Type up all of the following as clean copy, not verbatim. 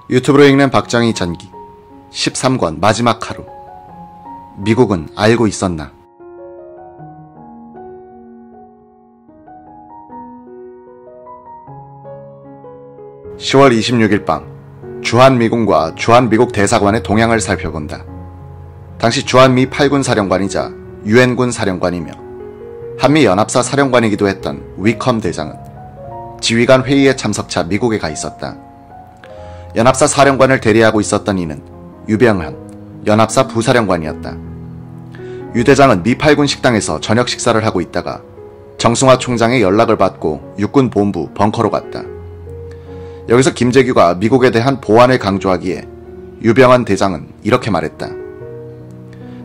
유튜브로 읽는 박정희 전기 13권 마지막 하루. 미국은 알고 있었나? (10월 26일) 밤 주한미군과 주한미국 대사관의 동향을 살펴본다. 당시 주한미 8군 사령관이자 유엔군 사령관이며 한미연합사 사령관이기도 했던 위컴 대장은 지휘관 회의에 참석차 미국에 가 있었다. 연합사 사령관을 대리하고 있었던 이는 유병현 연합사 부사령관이었다. 유 대장은 미 8군 식당에서 저녁 식사를 하고 있다가 정승화 총장의 연락을 받고 육군 본부 벙커로 갔다. 여기서 김재규가 미국에 대한 보안을 강조하기에 유병헌 대장은 이렇게 말했다.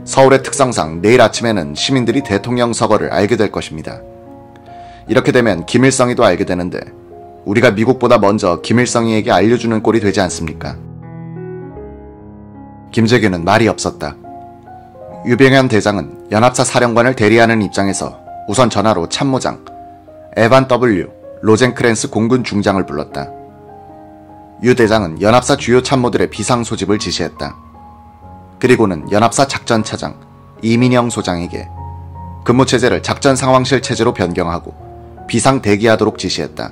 서울의 특성상 내일 아침에는 시민들이 대통령 서거를 알게 될 것입니다. 이렇게 되면 김일성이도 알게 되는데 우리가 미국보다 먼저 김일성이에게 알려주는 꼴이 되지 않습니까? 김재규는 말이 없었다. 유병현 대장은 연합사 사령관을 대리하는 입장에서 우선 전화로 참모장 에반 W. 로젠크랜스 공군 중장을 불렀다. 유 대장은 연합사 주요 참모들의 비상 소집을 지시했다. 그리고는 연합사 작전차장 이민영 소장에게 근무체제를 작전상황실 체제로 변경하고 비상 대기하도록 지시했다.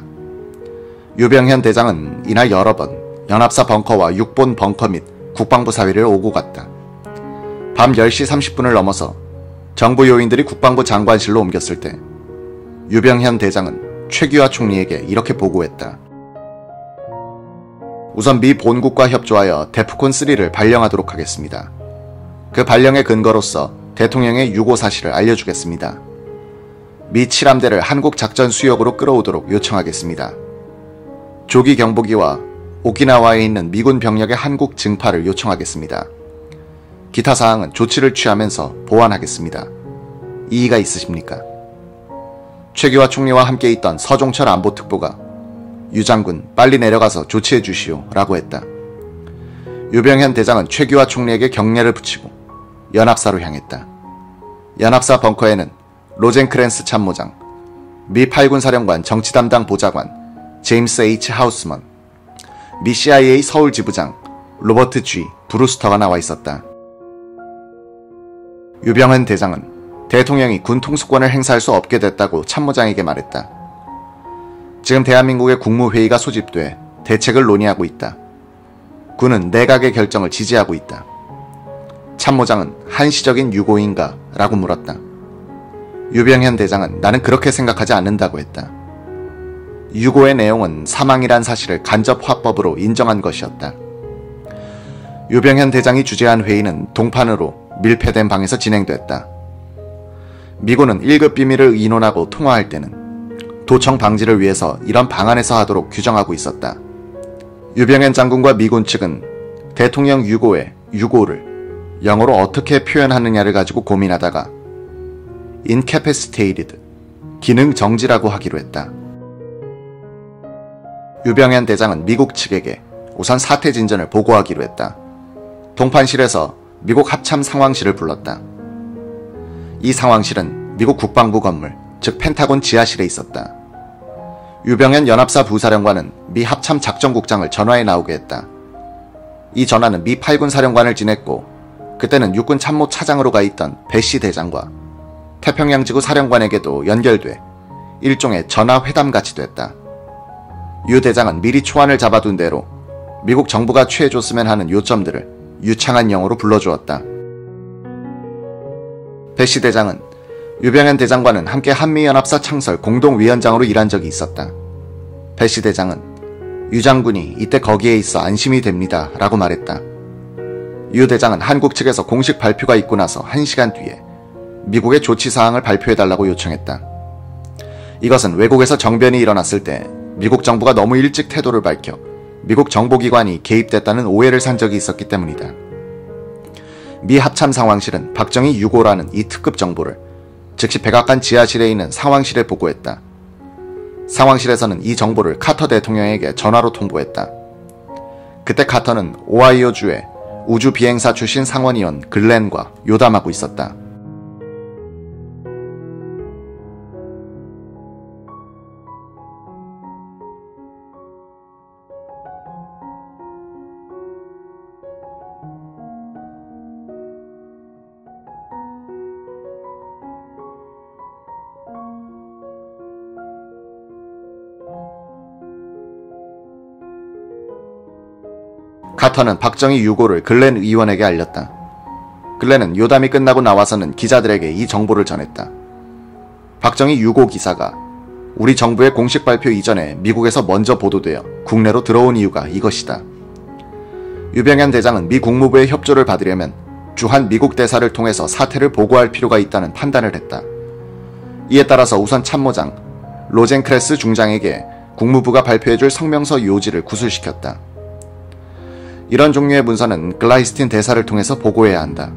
유병현 대장은 이날 여러 번 연합사 벙커와 육본 벙커 및 국방부 사위를 오고 갔다. 밤 10시 30분을 넘어서 정부 요인들이 국방부 장관실로 옮겼을 때 유병현 대장은 최규하 총리에게 이렇게 보고했다. 우선 미 본국과 협조하여 데프콘3를 발령하도록 하겠습니다. 그 발령의 근거로서 대통령의 유고 사실을 알려주겠습니다. 미 7함대를 한국 작전 수역으로 끌어오도록 요청하겠습니다. 조기 경보기와 오키나와에 있는 미군 병력의 한국 증파를 요청하겠습니다. 기타 사항은 조치를 취하면서 보완하겠습니다. 이의가 있으십니까? 최규하 총리와 함께 있던 서종철 안보특보가 유 장군 빨리 내려가서 조치해 주시오 라고 했다. 유병현 대장은 최규하 총리에게 경례를 붙이고 연합사로 향했다. 연합사 벙커에는 로젠크랜스 참모장, 미 8군 사령관 정치담당 보좌관 제임스 H. 하우스먼, 미 CIA 서울 지부장 로버트 G. 브루스터가 나와 있었다. 유병현 대장은 대통령이 군 통수권을 행사할 수 없게 됐다고 참모장에게 말했다. 지금 대한민국의 국무회의가 소집돼 대책을 논의하고 있다. 군은 내각의 결정을 지지하고 있다. 참모장은 한시적인 유고인가? 라고 물었다. 유병현 대장은 나는 그렇게 생각하지 않는다고 했다. 유고의 내용은 사망이란 사실을 간접 화법으로 인정한 것이었다. 유병현 대장이 주재한 회의는 동판으로 밀폐된 방에서 진행됐다. 미군은 1급 비밀을 의논하고 통화할 때는 도청 방지를 위해서 이런 방안에서 하도록 규정하고 있었다. 유병현 장군과 미군 측은 대통령 유고의 유고를 영어로 어떻게 표현하느냐를 가지고 고민하다가 incapacitated, 기능 정지라고 하기로 했다. 유병현 대장은 미국 측에게 우선 사태 진전을 보고하기로 했다. 동판실에서 미국 합참 상황실을 불렀다. 이 상황실은 미국 국방부 건물, 즉 펜타곤 지하실에 있었다. 유병현 연합사 부사령관은 미 합참 작전국장을 전화해 나오게 했다. 이 전화는 미 8군 사령관을 지냈고 그때는 육군 참모 차장으로 가 있던 배시 대장과 태평양지구 사령관에게도 연결돼 일종의 전화회담같이 됐다. 유 대장은 미리 초안을 잡아둔 대로 미국 정부가 취해줬으면 하는 요점들을 유창한 영어로 불러주었다. 배시 대장은 유병현 대장과는 함께 한미연합사 창설 공동위원장으로 일한 적이 있었다. 배시 대장은 유 장군이 이때 거기에 있어 안심이 됩니다 라고 말했다. 유 대장은 한국 측에서 공식 발표가 있고 나서 1시간 뒤에 미국의 조치사항을 발표해달라고 요청했다. 이것은 외국에서 정변이 일어났을 때 미국 정부가 너무 일찍 태도를 밝혀 미국 정보기관이 개입됐다는 오해를 산 적이 있었기 때문이다. 미 합참 상황실은 박정희 유고라는 이 특급 정보를 즉시 백악관 지하실에 있는 상황실에 보고했다. 상황실에서는 이 정보를 카터 대통령에게 전화로 통보했다. 그때 카터는 오하이오주의 우주비행사 출신 상원의원 글렌과 요담하고 있었다. 카터는 박정희 유고를 글렌 의원에게 알렸다. 글렌은 요담이 끝나고 나와서는 기자들에게 이 정보를 전했다. 박정희 유고 기사가 우리 정부의 공식 발표 이전에 미국에서 먼저 보도되어 국내로 들어온 이유가 이것이다. 유병현 대장은 미 국무부의 협조를 받으려면 주한 미국 대사를 통해서 사태를 보고할 필요가 있다는 판단을 했다. 이에 따라서 우선 참모장 로젠크레스 중장에게 국무부가 발표해줄 성명서 요지를 구술시켰다. 이런 종류의 문서는 글라이스틴 대사를 통해서 보고해야 한다.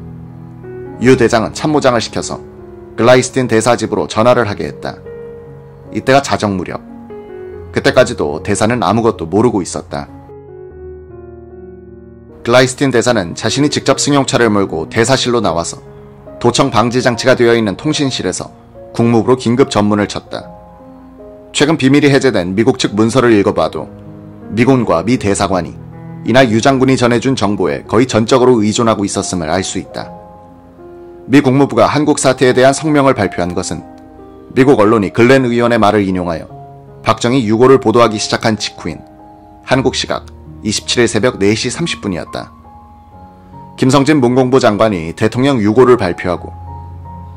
유 대장은 참모장을 시켜서 글라이스틴 대사 집으로 전화를 하게 했다. 이때가 자정 무렵. 그때까지도 대사는 아무것도 모르고 있었다. 글라이스틴 대사는 자신이 직접 승용차를 몰고 대사실로 나와서 도청 방지 장치가 되어 있는 통신실에서 국무부로 긴급 전문을 쳤다. 최근 비밀이 해제된 미국 측 문서를 읽어봐도 미군과 미 대사관이 이날 유 장군이 전해준 정보에 거의 전적으로 의존하고 있었음을 알 수 있다. 미 국무부가 한국 사태에 대한 성명을 발표한 것은 미국 언론이 글렌 의원의 말을 인용하여 박정희 유고를 보도하기 시작한 직후인 한국 시각 27일 새벽 4시 30분이었다. 김성진 문공부 장관이 대통령 유고를 발표하고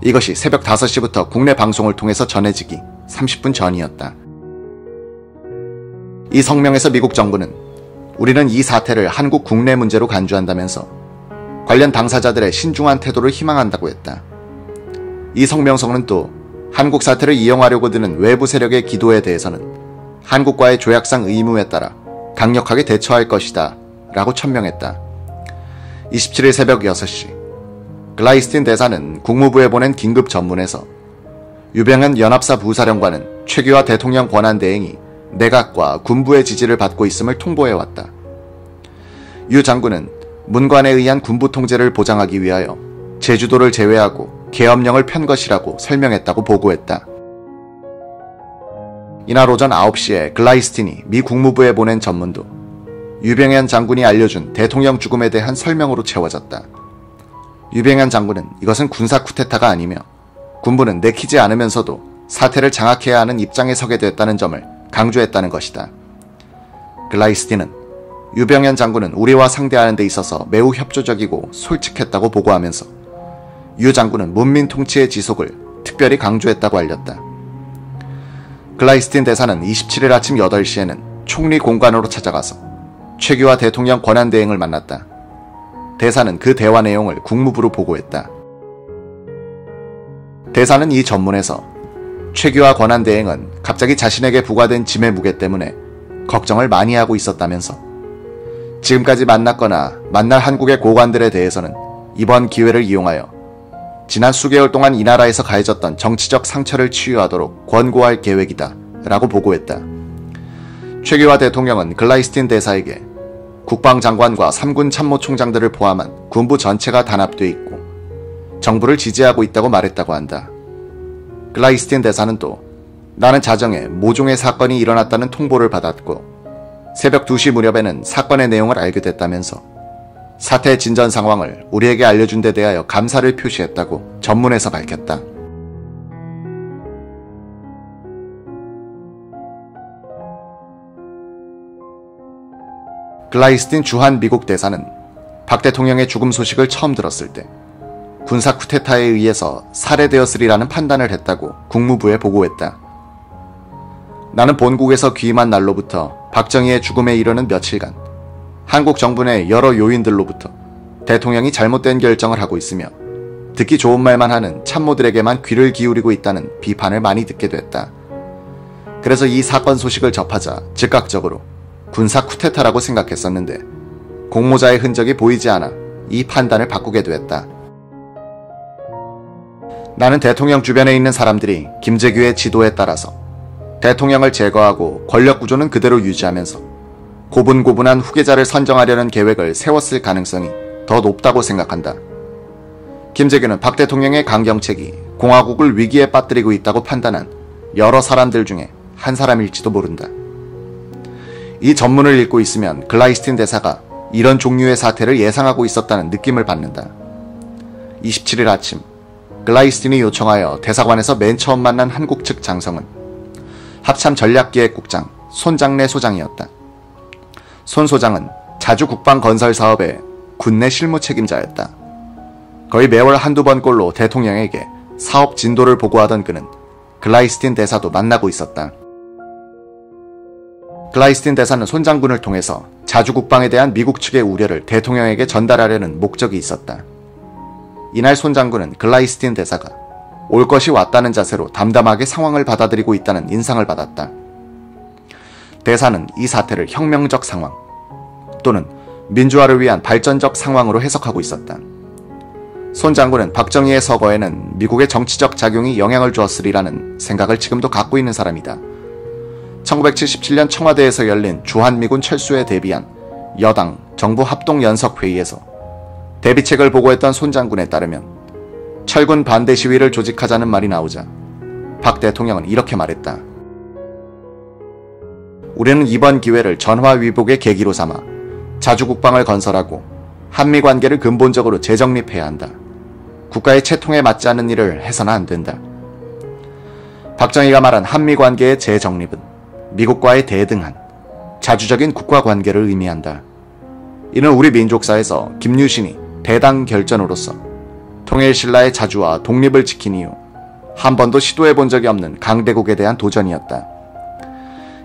이것이 새벽 5시부터 국내 방송을 통해서 전해지기 30분 전이었다. 이 성명에서 미국 정부는 우리는 이 사태를 한국 국내 문제로 간주한다면서 관련 당사자들의 신중한 태도를 희망한다고 했다. 이 성명서는 또 한국 사태를 이용하려고 드는 외부 세력의 기도에 대해서는 한국과의 조약상 의무에 따라 강력하게 대처할 것이다 라고 천명했다. 27일 새벽 6시 글라이스틴 대사는 국무부에 보낸 긴급 전문에서 유병현 연합사 부사령관은 최규하 대통령 권한대행이 내각과 군부의 지지를 받고 있음을 통보해왔다. 유 장군은 문관에 의한 군부 통제를 보장하기 위하여 제주도를 제외하고 계엄령을 편 것이라고 설명했다고 보고했다. 이날 오전 9시에 글라이스틴이 미 국무부에 보낸 전문도 유병현 장군이 알려준 대통령 죽음에 대한 설명으로 채워졌다. 유병현 장군은 이것은 군사 쿠데타가 아니며 군부는 내키지 않으면서도 사태를 장악해야 하는 입장에 서게 됐다는 점을 강조했다는 것이다. 글라이스틴은 유병현 장군은 우리와 상대하는 데 있어서 매우 협조적이고 솔직했다고 보고하면서 유 장군은 문민 통치의 지속을 특별히 강조했다고 알렸다. 글라이스틴 대사는 27일 아침 8시에는 총리 공관으로 찾아가서 최규하 대통령 권한대행을 만났다. 대사는 그 대화 내용을 국무부로 보고했다. 대사는 이 전문에서 최규하 권한대행은 갑자기 자신에게 부과된 짐의 무게 때문에 걱정을 많이 하고 있었다면서 지금까지 만났거나 만날 한국의 고관들에 대해서는 이번 기회를 이용하여 지난 수개월 동안 이 나라에서 가해졌던 정치적 상처를 치유하도록 권고할 계획이다 라고 보고했다. 최규하 대통령은 글라이스틴 대사에게 국방장관과 3군 참모총장들을 포함한 군부 전체가 단합돼 있고 정부를 지지하고 있다고 말했다고 한다. 글라이스틴 대사는 또 나는 자정에 모종의 사건이 일어났다는 통보를 받았고 새벽 2시 무렵에는 사건의 내용을 알게 됐다면서 사태 진전 상황을 우리에게 알려준 데 대하여 감사를 표시했다고 전문에서 밝혔다. 글라이스틴 주한 미국 대사는 박 대통령의 죽음 소식을 처음 들었을 때 군사 쿠데타에 의해서 살해되었으리라는 판단을 했다고 국무부에 보고했다. 나는 본국에서 귀임한 날로부터 박정희의 죽음에 이르는 며칠간 한국 정부 내 여러 요인들로부터 대통령이 잘못된 결정을 하고 있으며 듣기 좋은 말만 하는 참모들에게만 귀를 기울이고 있다는 비판을 많이 듣게 됐다. 그래서 이 사건 소식을 접하자 즉각적으로 군사 쿠데타라고 생각했었는데 공모자의 흔적이 보이지 않아 이 판단을 바꾸게 됐다. 나는 대통령 주변에 있는 사람들이 김재규의 지도에 따라서 대통령을 제거하고 권력 구조는 그대로 유지하면서 고분고분한 후계자를 선정하려는 계획을 세웠을 가능성이 더 높다고 생각한다. 김재규는 박 대통령의 강경책이 공화국을 위기에 빠뜨리고 있다고 판단한 여러 사람들 중에 한 사람일지도 모른다. 이 전문을 읽고 있으면 글라이스틴 대사가 이런 종류의 사태를 예상하고 있었다는 느낌을 받는다. 27일 아침 글라이스틴이 요청하여 대사관에서 맨 처음 만난 한국 측 장성은 합참 전략기획국장 손장래 소장이었다. 손 소장은 자주 국방 건설 사업의 군내 실무 책임자였다. 거의 매월 한두 번꼴로 대통령에게 사업 진도를 보고하던 그는 글라이스틴 대사도 만나고 있었다. 글라이스틴 대사는 손 장군을 통해서 자주 국방에 대한 미국 측의 우려를 대통령에게 전달하려는 목적이 있었다. 이날 손 장군은 글라이스틴 대사가 올 것이 왔다는 자세로 담담하게 상황을 받아들이고 있다는 인상을 받았다. 대사는 이 사태를 혁명적 상황 또는 민주화를 위한 발전적 상황으로 해석하고 있었다. 손 장군은 박정희의 서거에는 미국의 정치적 작용이 영향을 주었으리라는 생각을 지금도 갖고 있는 사람이다. 1977년 청와대에서 열린 주한미군 철수에 대비한 여당 정부 합동연석회의에서 대비책을 보고했던 손 장군에 따르면 철군 반대 시위를 조직하자는 말이 나오자 박 대통령은 이렇게 말했다. 우리는 이번 기회를 전화위복의 계기로 삼아 자주국방을 건설하고 한미관계를 근본적으로 재정립해야 한다. 국가의 채통에 맞지 않는 일을 해서는 안 된다. 박정희가 말한 한미관계의 재정립은 미국과의 대등한 자주적인 국가관계를 의미한다. 이는 우리 민족사에서 김유신이 대당 결전으로서 통일신라의 자주와 독립을 지킨 이후 한 번도 시도해본 적이 없는 강대국에 대한 도전이었다.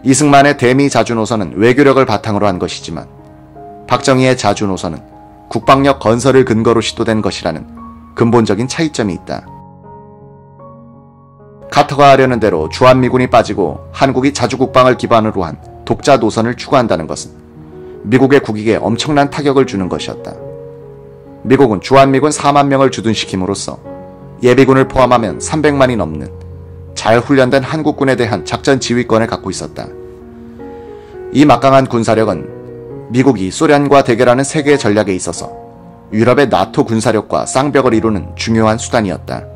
이승만의 대미 자주 노선은 외교력을 바탕으로 한 것이지만 박정희의 자주 노선은 국방력 건설을 근거로 시도된 것이라는 근본적인 차이점이 있다. 카터가 하려는 대로 주한미군이 빠지고 한국이 자주국방을 기반으로 한 독자 노선을 추구한다는 것은 미국의 국익에 엄청난 타격을 주는 것이었다. 미국은 주한미군 4만 명을 주둔시킴으로써 예비군을 포함하면 300만이 넘는 잘 훈련된 한국군에 대한 작전 지휘권을 갖고 있었다. 이 막강한 군사력은 미국이 소련과 대결하는 세계 전략에 있어서 유럽의 나토 군사력과 쌍벽을 이루는 중요한 수단이었다.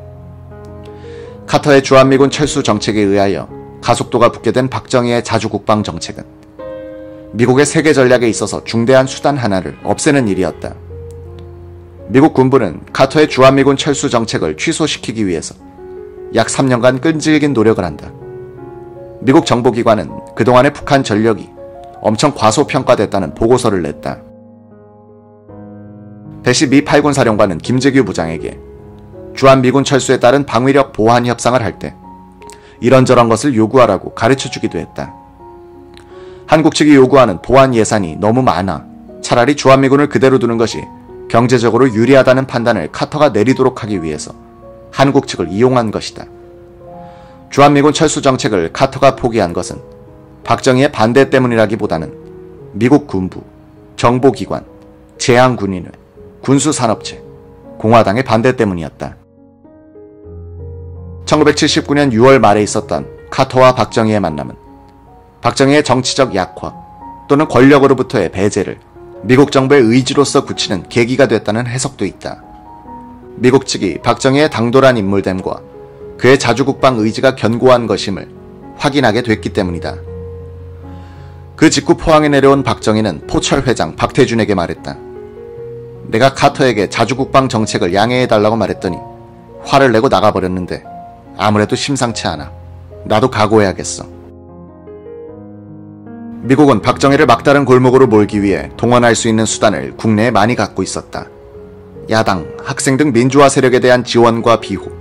카터의 주한미군 철수 정책에 의하여 가속도가 붙게 된 박정희의 자주국방 정책은 미국의 세계 전략에 있어서 중대한 수단 하나를 없애는 일이었다. 미국 군부는 카터의 주한미군 철수 정책을 취소시키기 위해서 약 3년간 끈질긴 노력을 한다. 미국 정보기관은 그동안의 북한 전력이 엄청 과소평가됐다는 보고서를 냈다. 대시 미 8군 사령관은 김재규 부장에게 주한미군 철수에 따른 방위력 보완 협상을 할 때 이런저런 것을 요구하라고 가르쳐주기도 했다. 한국 측이 요구하는 보완 예산이 너무 많아 차라리 주한미군을 그대로 두는 것이 경제적으로 유리하다는 판단을 카터가 내리도록 하기 위해서 한국 측을 이용한 것이다. 주한미군 철수 정책을 카터가 포기한 것은 박정희의 반대 때문이라기보다는 미국 군부, 정보기관, 제항군인회, 군수산업체, 공화당의 반대 때문이었다. 1979년 6월 말에 있었던 카터와 박정희의 만남은 박정희의 정치적 약화 또는 권력으로부터의 배제를 미국 정부의 의지로서 굳히는 계기가 됐다는 해석도 있다. 미국 측이 박정희의 당돌한 인물됨과 그의 자주국방 의지가 견고한 것임을 확인하게 됐기 때문이다. 그 직후 포항에 내려온 박정희는 포철 회장 박태준에게 말했다. 내가 카터에게 자주국방 정책을 양해해달라고 말했더니 화를 내고 나가버렸는데 아무래도 심상치 않아. 나도 각오해야겠어. 미국은 박정희를 막다른 골목으로 몰기 위해 동원할 수 있는 수단을 국내에 많이 갖고 있었다. 야당, 학생 등 민주화 세력에 대한 지원과 비호,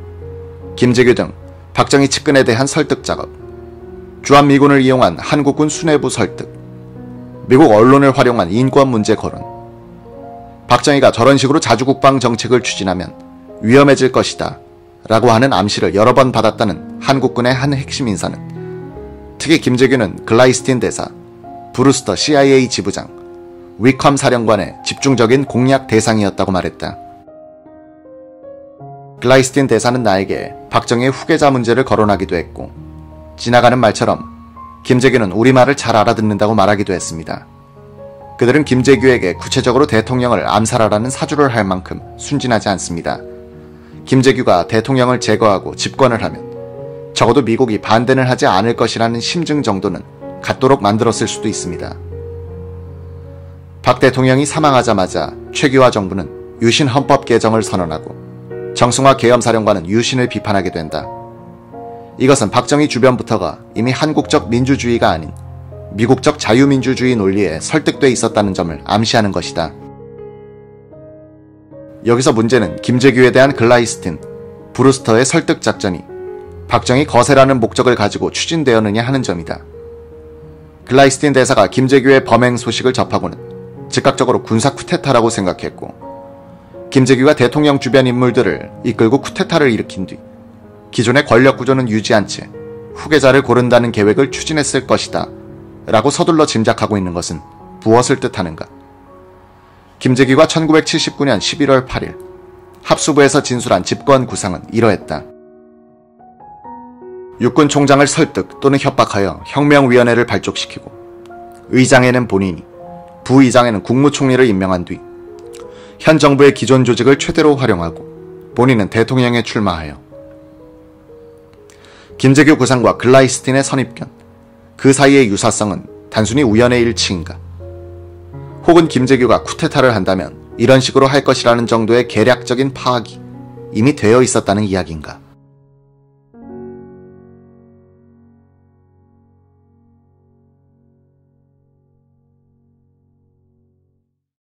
김재규 등 박정희 측근에 대한 설득 작업, 주한미군을 이용한 한국군 수뇌부 설득, 미국 언론을 활용한 인권 문제 거론. 박정희가 저런 식으로 자주국방 정책을 추진하면 위험해질 것이다 라고 하는 암시를 여러 번 받았다는 한국군의 한 핵심 인사는 특히 김재규는 글라이스틴 대사, 브루스터 CIA 지부장, 위컴 사령관의 집중적인 공략 대상이었다고 말했다. 글라이스틴 대사는 나에게 박정희의 후계자 문제를 거론하기도 했고 지나가는 말처럼 김재규는 우리말을 잘 알아듣는다고 말하기도 했습니다. 그들은 김재규에게 구체적으로 대통령을 암살하라는 사주를 할 만큼 순진하지 않습니다. 김재규가 대통령을 제거하고 집권을 하면 적어도 미국이 반대는 하지 않을 것이라는 심증 정도는 갖도록 만들었을 수도 있습니다. 박 대통령이 사망하자마자 최규하 정부는 유신 헌법 개정을 선언하고 정승화 계엄사령관은 유신을 비판하게 된다. 이것은 박정희 주변부터가 이미 한국적 민주주의가 아닌 미국적 자유민주주의 논리에 설득돼 있었다는 점을 암시하는 것이다. 여기서 문제는 김재규에 대한 글라이스틴, 브루스터의 설득 작전이 박정희 거세라는 목적을 가지고 추진되었느냐 하는 점이다. 글라이스틴 대사가 김재규의 범행 소식을 접하고는 즉각적으로 군사 쿠데타라고 생각했고, 김재규가 대통령 주변 인물들을 이끌고 쿠데타를 일으킨 뒤 기존의 권력 구조는 유지한 채 후계자를 고른다는 계획을 추진했을 것이다 라고 서둘러 짐작하고 있는 것은 무엇을 뜻하는가? 김재규가 1979년 11월 8일 합수부에서 진술한 집권 구상은 이러했다. 육군 총장을 설득 또는 협박하여 혁명위원회를 발족시키고, 의장에는 본인이, 부의장에는 국무총리를 임명한 뒤 현 정부의 기존 조직을 최대로 활용하고 본인은 대통령에 출마하여 김재규 구상과 글라이스틴의 선입견, 그 사이의 유사성은 단순히 우연의 일치인가? 혹은 김재규가 쿠데타를 한다면 이런 식으로 할 것이라는 정도의 계략적인 파악이 이미 되어 있었다는 이야기인가?